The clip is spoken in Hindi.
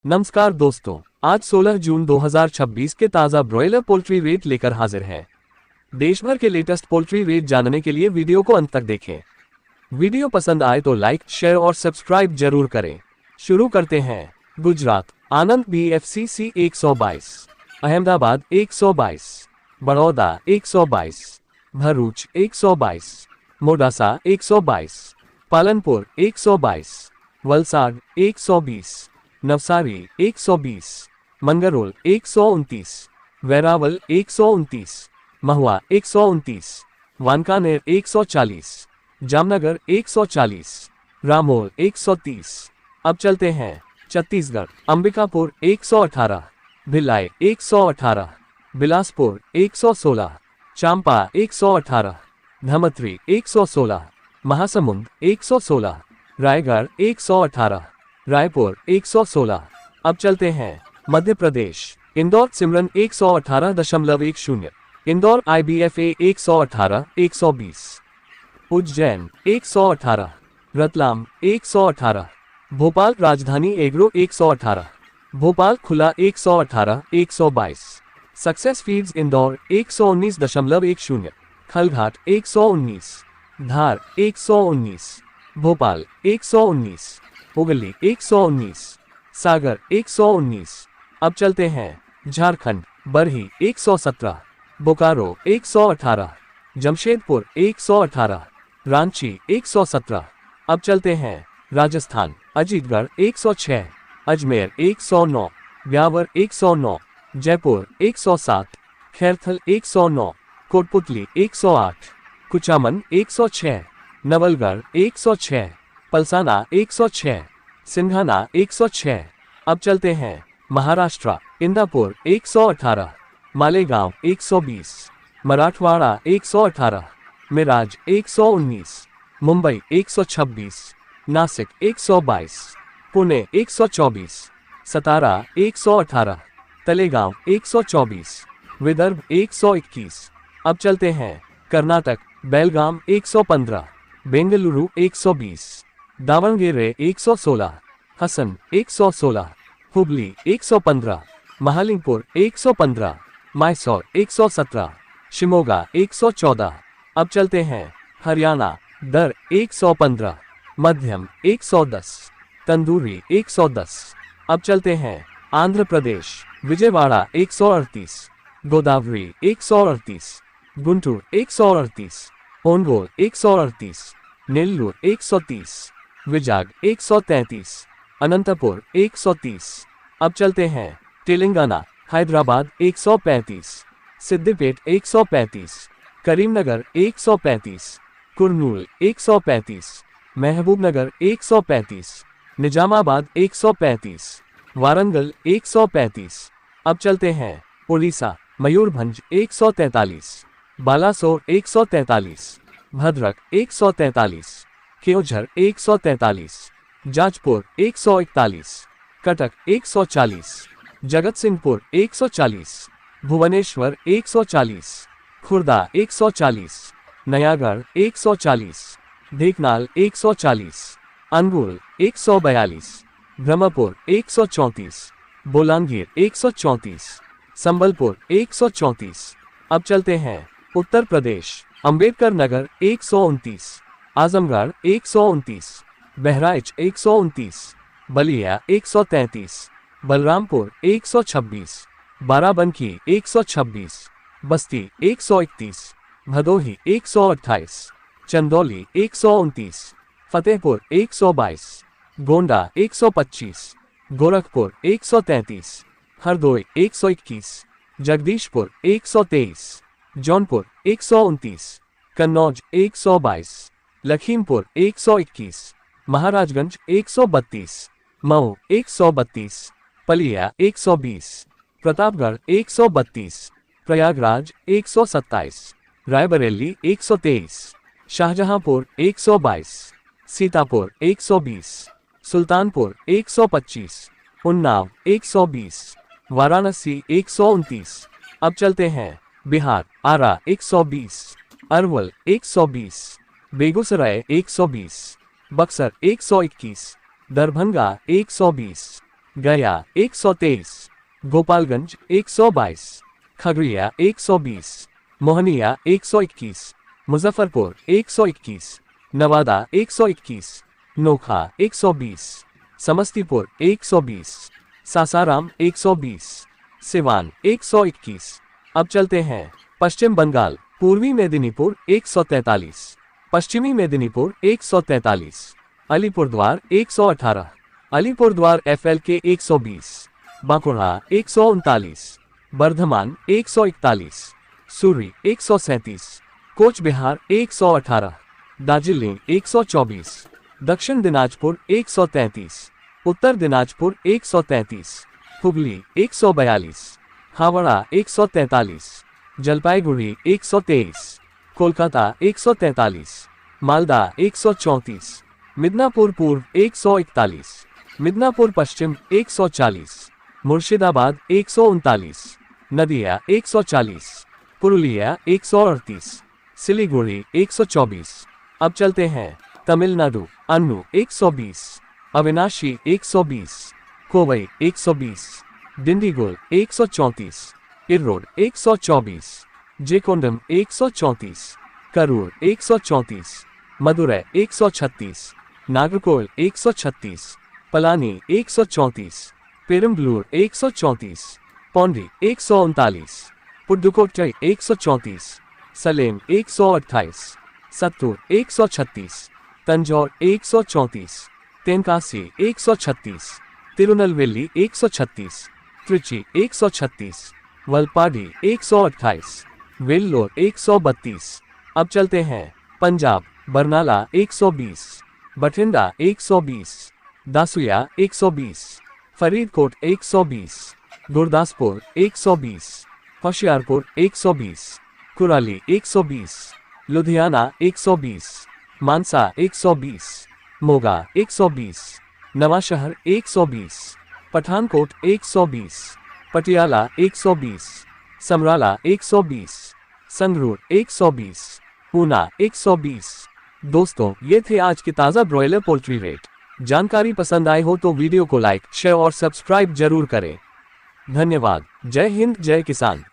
नमस्कार दोस्तों, आज 16 जून 2026 के ताज़ा ब्रॉयलर पोल्ट्री रेट लेकर हाजिर हैं। देश भर के लेटेस्ट पोल्ट्री रेट जानने के लिए वीडियो को अंत तक देखें। वीडियो पसंद आए तो लाइक, शेयर और सब्सक्राइब जरूर करें। शुरू करते हैं। गुजरात, आनंद BFCC 122, अहमदाबाद 122, बड़ौदा 122, भरूच 122, मोडासा 122, पालनपुर 122, वलसाड 120, नवसारी 120, मंगरोल 129, वेरावल 129, महुआ 129, वानकानेर 140, जामनगर 140, रामोल 130। अब चलते हैं छत्तीसगढ़। अंबिकापुर 118, भिलाई 118, बिलासपुर 116, चांपा 118, धमतरी 116, महासमुंद 116, रायगढ़ 118, रायपुर 116। अब चलते हैं मध्य प्रदेश। इंदौर सिमरन 118.10, इंदौर IBFA 118, 120, उज्जैन 118, रतलाम 118, भोपाल राजधानी एग्रो 118, भोपाल खुला 118, 122, सक्सेस फीड्स इंदौर 119.10, खलघाट 119, धार 119, भोपाल 119, हुगली 119, सागर 119। अब चलते हैं झारखंड। बरही 117, बोकारो 118, जमशेदपुर 118, रांची 117। अब चलते हैं राजस्थान। अजीतगढ़ 106, अजमेर 109, ब्यावर 109, जयपुर 107, खैरथल 109, कोटपुतली 108, कुचामन 106, नवलगढ़ 106, पलसाना 106, सिंघाना 106। अब चलते हैं महाराष्ट्र। इंदापुर 118, मालेगांव 120, मराठवाड़ा 118, मिराज 119, मुंबई 126, नासिक 122, पुणे 124, सतारा 118, तलेगांव 124, विदर्भ 121। अब चलते हैं कर्नाटक। बेलगाम 115, बेंगलुरु 120, दावणगेरे 116, हसन 116, हुबली 115, महालिंगपुर 115, मैसूर 117, शिमोगा 114। अब चलते हैं हरियाणा। दर 115, मध्यम 110, तंदूरी 110। अब चलते हैं आंध्र प्रदेश। विजयवाड़ा 138, गोदावरी 138, गुंटूर 138, ओनगोल 138, नेल्लूर 130, विजाग 133, अनंतपुर 130। अब चलते हैं तेलंगाना। हैदराबाद 135, सिद्दीपेट 135, करीमनगर 135, कुर्नूल 135, महबूबनगर 135, निजामाबाद 135, वारंगल 135। अब चलते हैं उड़ीसा। मयूरभंज 143, बालासोर 143, भद्रक 143, केओझर 143, जाजपुर 141, कटक 140, जगतसिंहपुर 140, भुवनेश्वर 140, खुर्दा 140, नयागढ़ 140, ढेंकनाल 140, अंगुल 142, ब्रह्मपुर 134, बोलांगीर 134, संबलपुर 134। अब चलते हैं उत्तर प्रदेश। अंबेडकर नगर 129, आजमगढ़ 129, बहराइच 129, बलिया 133, बलरामपुर 126, बाराबंकी 126, बस्ती 131, भदोही 128, चंदौली 129, फतेहपुर 122, गोंडा 125, गोरखपुर 133, हरदोई 121, जगदीशपुर 123, जौनपुर 129, कन्नौज 122, लखीमपुर 121, महाराजगंज 132, मऊ 132, पलिया 120, प्रतापगढ़ 132, प्रयागराज 127, रायबरेली 123, शाहजहांपुर 122, सीतापुर 120, सुल्तानपुर 125, उन्नाव 120, वाराणसी 129। अब चलते हैं बिहार। आरा 120, अरवल 120, बेगूसराय 120, बक्सर 121, दरभंगा 120, गया 123, गोपालगंज 122, खगड़िया 120, मोहनिया 121, मुजफ्फरपुर 121, नवादा 121, नोखा 120, समस्तीपुर 120, सासाराम 120, सिवान 121। अब चलते हैं पश्चिम बंगाल। पूर्वी मेदिनीपुर 143, पश्चिमी मेदिनीपुर 143, अलीपुरद्वार 118, अलीपुरद्वार FLK 120, बांकुड़ा 139, बर्धमान 141, सूरी 137, कोच बिहार 118, दार्जिलिंग 124, दक्षिण दिनाजपुर 133, उत्तर दिनाजपुर 133, हुगली 142, हावड़ा 143, जलपाईगुड़ी 123, कोलकाता 143, मालदा 134, मिदनापुर पूर्व 141, मिदनापुर पश्चिम 140, मुर्शिदाबाद 139, नदिया 140, पुरुलिया 138, सिलीगुड़ी 124। अब चलते हैं तमिलनाडु। अन्नू 120, अविनाशी 120, कोवई 120, डिंडीगुल 134, इरोड 124, जेकोंडम 134, करूर 134, मदुरै 136, नागरकोइल 136, पलानी 134, पेरम्बलूर 134, पौंडी 139, पुडुकोट्टई 134, सलेम 128, सत्तूर 136, तंजौर 134, तेनकासी 136, तिरुनेलवेली 136, त्रिची 136, वलपाडी 128, वेल्लोर 132। अब चलते हैं पंजाब। बरनाला 120, बठिंडा 120, दासुया 120, फरीदकोट 120, गुरदासपुर 120, होशियारपुर 120, कुराली 120, लुधियाना 120, मानसा 120, मोगा 120, नवांशहर 120, पठानकोट 120, पटियाला 120, समराला 120, संगरूर 120, ऊना 120। दोस्तों, ये थे आज के ताज़ा ब्रॉयलर पोल्ट्री रेट। जानकारी पसंद आए हो तो वीडियो को लाइक, शेयर और सब्सक्राइब जरूर करें। धन्यवाद। जय हिंद, जय किसान।